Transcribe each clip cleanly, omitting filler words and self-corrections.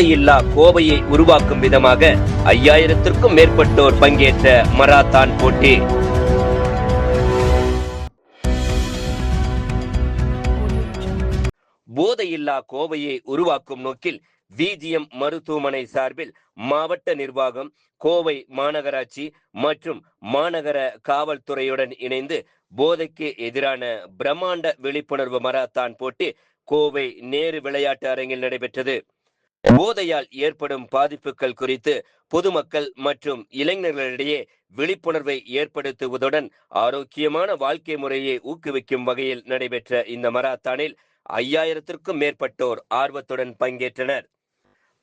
போதையில்லா கோவையை உருவாக்கும் விதமாக 5000த்திற்கும் மேற்பட்டோர் பங்கேற்ற மராத்தான் போட்டி. போதையில்லா கோவையை உருவாக்கும் நோக்கில் விஜிஎம் மருத்துவமனை சார்பில் மாவட்ட நிர்வாகம், கோவை மாநகராட்சி மற்றும் மாநகர காவல்துறையுடன் இணைந்து போதைக்கு எதிரான பிரம்மாண்ட விழிப்புணர்வு மராத்தான் போட்டி கோவை நேரு விளையாட்டு அரங்கில் நடைபெற்றது. போதையால் ஏற்படும் பாதிப்புகள் குறித்து பொதுமக்கள் மற்றும் இளைஞர்களிடையே விழிப்புணர்வை ஏற்படுத்துவதுடன் ஆரோக்கியமான வாழ்க்கை முறையை ஊக்குவிக்கும் வகையில் நடைபெற்ற இந்த மராத்தானில் 5000த்திற்கும் மேற்பட்டோர் ஆர்வத்துடன் பங்கேற்றனர்.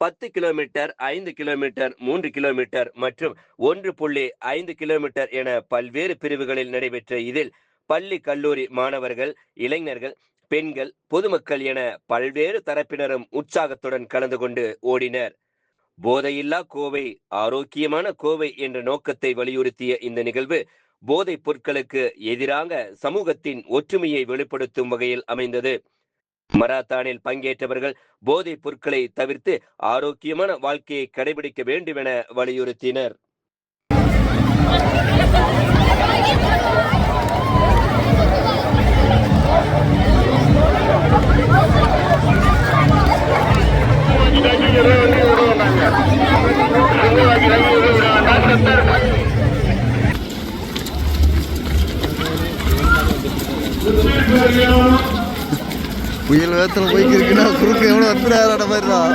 10 கிலோமீட்டர், 5 கிலோமீட்டர், 3 கிலோமீட்டர் மற்றும் 1.5 கிலோமீட்டர் என பல்வேறு பிரிவுகளில் நடைபெற்ற இதில் பள்ளி கல்லூரி மாணவர்கள், இளைஞர்கள், பெண்கள், பொதுமக்கள் என பல்வேறு தரப்பினரும் உற்சாகத்துடன் கலந்து கொண்டு ஓடினர். போதையில்லா கோவை, ஆரோக்கியமான கோவை என்ற நோக்கத்தை வலியுறுத்திய இந்த நிகழ்வு போதைப் பொருட்களுக்கு எதிராக சமூகத்தின் ஒற்றுமையை வெளிப்படுத்தும் வகையில் அமைந்தது. மராத்தானில் பங்கேற்றவர்கள் போதைப் பொருட்களை தவிர்த்து ஆரோக்கியமான வாழ்க்கையை கடைபிடிக்க வேண்டும் என வலியுறுத்தினர். புயல் வேகத்தில் போய்க்கு இருக்குன்னா குறுக்க எவ்வளோ வந்துடாத மாதிரி தான்.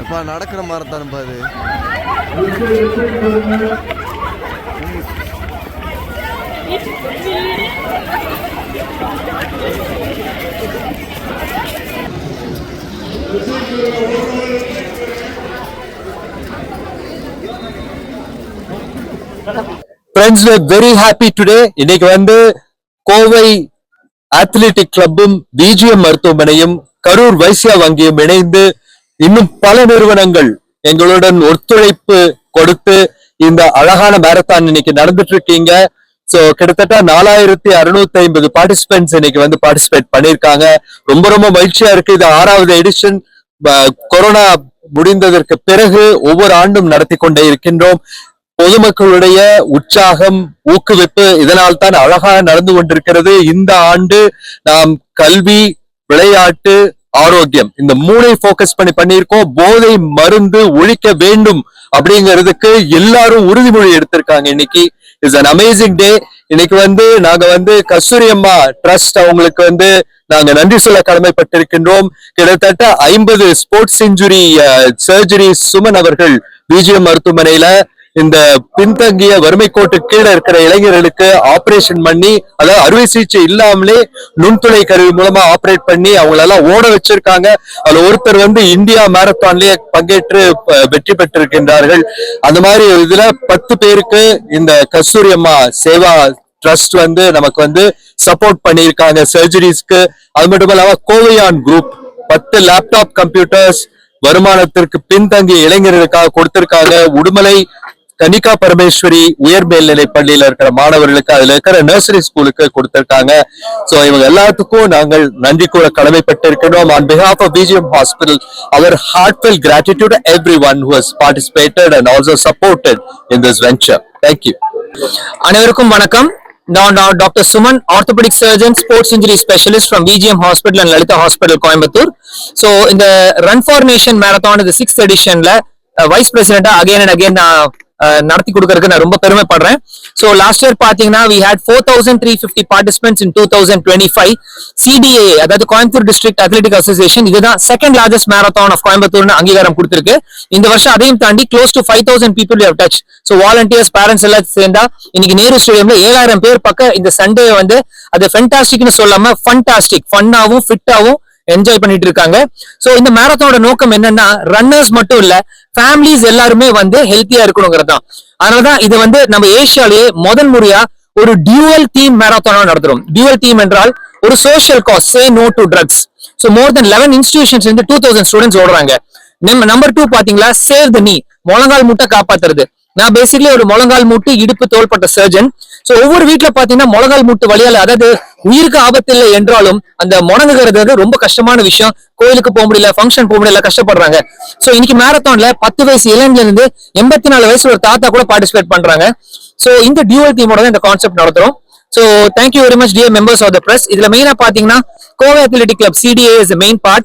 எப்பா நடக்கிற மாதிரி பாரு. Friends, we're very happy today. இன்னைக்கு கோவை அத்லெட்டிக் கிளப்பும் விஜிஎம் மருத்துவமனையும் கரூர் வைசியா வங்கியும் இணைந்து இன்னும் பல நிறுவனங்கள் எங்களுடன் ஒத்துழைப்பு கொடுத்து இந்த அழகான மேரத்தான் இன்னைக்கு நடந்துட்டு இருக்கீங்க. சோ கிட்டத்தட்ட 4650 பார்ட்டிசிபென்ட்ஸ் இன்னைக்கு பார்ட்டிசிபேட் பண்ணிருக்காங்க. ரொம்ப ரொம்ப மகிழ்ச்சியா இருக்கு. இது 6வது எடிஷன். கொரோனா முடிந்ததற்கு பிறகு ஒவ்வொரு ஆண்டும் நடத்தி கொண்டே இருக்கின்றோம். பொதுமக்களுடைய உற்சாகம், ஊக்குவிப்பு இதனால் தான் அழகாக நடந்து கொண்டிருக்கிறது. இந்த ஆண்டு நாம் கல்வி, விளையாட்டு, ஆரோக்கியம் இந்த 3ஐ போக்கஸ் பண்ணிருக்கோம். போதை மருந்து ஒழிக்க வேண்டும் அப்படிங்கிறதுக்கு எல்லாரும் உறுதிமொழி எடுத்திருக்காங்க. இன்னைக்கு இஸ் அன் அமேசிங் டே. இன்னைக்கு நாங்க கஸ்தூரி அம்மா ட்ரஸ்ட் அவங்களுக்கு நாங்க நன்றி சொல்ல கடமைப்பட்டிருக்கின்றோம். கிட்டத்தட்ட 50 ஸ்போர்ட்ஸ் இன்ஜுரி சர்ஜரி சுமன் அவர்கள் விஜிஎம் மருத்துவமனையில இந்த பின்தங்கிய வறுமை கோட்டு கீழே இருக்கிற இளைஞர்களுக்கு ஆபரேஷன் பண்ணி, அதாவது அறுவை சிகிச்சை இல்லாமலே நுண்துளை கருவி மூலமா ஆபரேட் பண்ணி அவங்களெல்லாம் ஓட வச்சிருக்காங்க. அதுல ஒருத்தர் இந்தியா மாரத்தான்லயே பங்கேற்று வெற்றி பெற்றிருக்கின்றார்கள். அந்த மாதிரி இதுல 10 பேருக்கு இந்த கஸ்தூரி அம்மா சேவா ட்ரஸ்ட் நமக்கு சப்போர்ட் பண்ணியிருக்காங்க சர்ஜரிஸ்க்கு. அது மட்டும் இல்லாம கோவையான் குரூப் 10 லேப்டாப் கம்ப்யூட்டர்ஸ் வருமானத்திற்கு பின்தங்கிய இளைஞர்களுக்காக கொடுத்திருக்காங்க. உடுமலை கனிகா பரமேஸ்வரி உயர் மேல்நிலை பள்ளியில இருக்கிற மாணவர்களுக்கு, அதுல இருக்கிற நர்சரி ஸ்கூலுக்கு கொடுத்திருக்காங்க. சோ இவங்க எல்லாத்துக்கும் நாங்கள் நன்றி கூட கடமைப்பட்டிருக்கிறோம். On behalf of VGM Hospital, our heartfelt gratitude to everyone who has participated and also supported in this venture. Thank you. அனைவருக்கும் வணக்கம். நான் doctor Suman, orthopaedic surgeon, sports injury specialist from VGM Hospital and Lalitha hospital Coimbatore. So இந்த run for nation marathon இது 6th எடிஷன்ல vice பிரசிடென்டா again and again நடத்தி கொடுக்கறதுக்கு நான் ரொம்ப பெருமைப்படுறேன். ஸோ லாஸ்ட் இயர் பாத்தீங்கன்னா we had 4350 participants in 2025. CDA அதாவது கோயம்புத்தூர் டிஸ்ட்ரிக்ட் அத்லெட்டிக் அசோசியேஷன் இதுதான் செகண்ட் லார்ஜஸ்ட் மேரத்தான் ஆஃப் கோயம்புத்தூர்னு அங்கீகாரம் கொடுத்திருக்கு. இந்த வருஷம் அதையும் தாண்டி close to 5000 people have touched. So volunteers, parents எல்லாம் சேர்ந்தா இன்னைக்கு நேரு ஸ்டேடியம்ல 7000 பேர் பக்கம் இந்த சண்டே அது ஃபென்டாஸ்டிக்னு சொல்லாம ஃபன்டாஸ்டிக், ஃபன்னாவும் ஃபிட்டாவும் என்ஜாய் பண்ணிட்டு இருக்காங்க. சோ இந்த மேரத்தானோட நோக்கம் என்னன்னா ரன்னர்ஸ் மட்டும் இல்ல, ஃபேமிலிஸ் எல்லாருமே ஹெல்த்தியா இருக்கணுங்கிறது தான். அதனாலதான் இது நம்ம ஏசியாலேயே முதல் முறையா ஒரு டியூவல் தீம் மேரத்தானா நடத்துறோம். டியூவல் தீம் என்றால் ஒரு social cause, say no to drugs. So more than 11 institutions வந்து 2000 ஸ்டூடெண்ட்ஸ் ஓடுறாங்க. நம்பர் 2 பாத்தீங்களா, சேவ் த நீ, முழங்கால் மூட்டை காப்பாத்துறது. நான் பேசிக்கலி ஒரு முழங்கால் மூட்டு இடுப்பு தோள்பட்ட சர்ஜன். சோ ஒவ்வொரு வீட்டுல பாத்தீங்கன்னா முழங்கால் மூட்டு வழியால, அதாவது உயிருக்கு ஆபத்து இல்லை என்றாலும் அந்த முடங்குகிறது வந்து ரொம்ப கஷ்டமான விஷயம். கோயிலுக்கு போக முடியல, ஃபங்க்ஷன் போக முடியல, கஷ்டப்படுறாங்க. சோ இன்னைக்கு மேரத்தான்ல 10 வயசு இளைஞர்ல இருந்து 84 வயசு ஒரு தாத்தா கூட பார்ட்டிசிபேட் பண்றாங்க. சோ இந்த டியூவல் டீமோட தான் இந்த கான்செப்ட் நடத்துறோம். So thank you very much dear members of the press. இதுல மெயினா பாத்தீங்கன்னா Kovai athletic club CDA is the main part.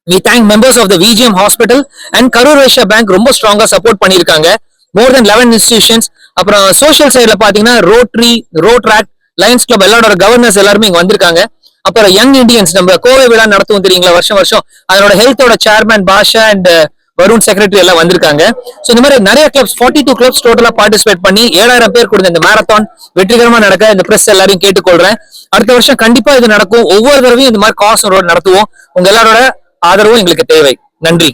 We thank members of the VGM Hospital and Karur Vysya Bank ரொம்ப ஸ்ட்ராங்கா சப்போர்ட் பண்ணிருக்காங்க. more than 11 institutions. அப்புறம் social சைடுல பாத்தீங்கன்னா rotary, Rotaract, Lions club எல்லாரோட கவர்னர்ஸ் எல்லாருமே இங்க வந்திருக்காங்க. அப்புறம் யங் இண்டியன்ஸ் நம்ம கோவை விழா நடத்துவோம் தெரியுங்களா வருஷம் வருஷம், அதோட ஹெல்த்தோட chairman Basha and Varun secretary எல்லாம் வந்திருக்காங்க. சோ இந்த மாதிரி நிறைய கிளப்ஸ் 42 கிளப்ஸ் டோட்டலா பார்ட்டிசிபேட் பண்ணி 7000 பேர் கொடுத்த இந்த மேரத்தான் வெற்றிகரமா நடக்க இந்த பிரஸ் எல்லாரையும் கேட்டுக்கொள்றேன். அடுத்த வருஷம் கண்டிப்பா இது நடக்கும். ஒவ்வொரு தடவையும் இந்த மாதிரி காஸ் ரோட் நடத்துவோம். உங்க எல்லாரோட ஆதரவும் எங்களுக்கு தேவை. நன்றி.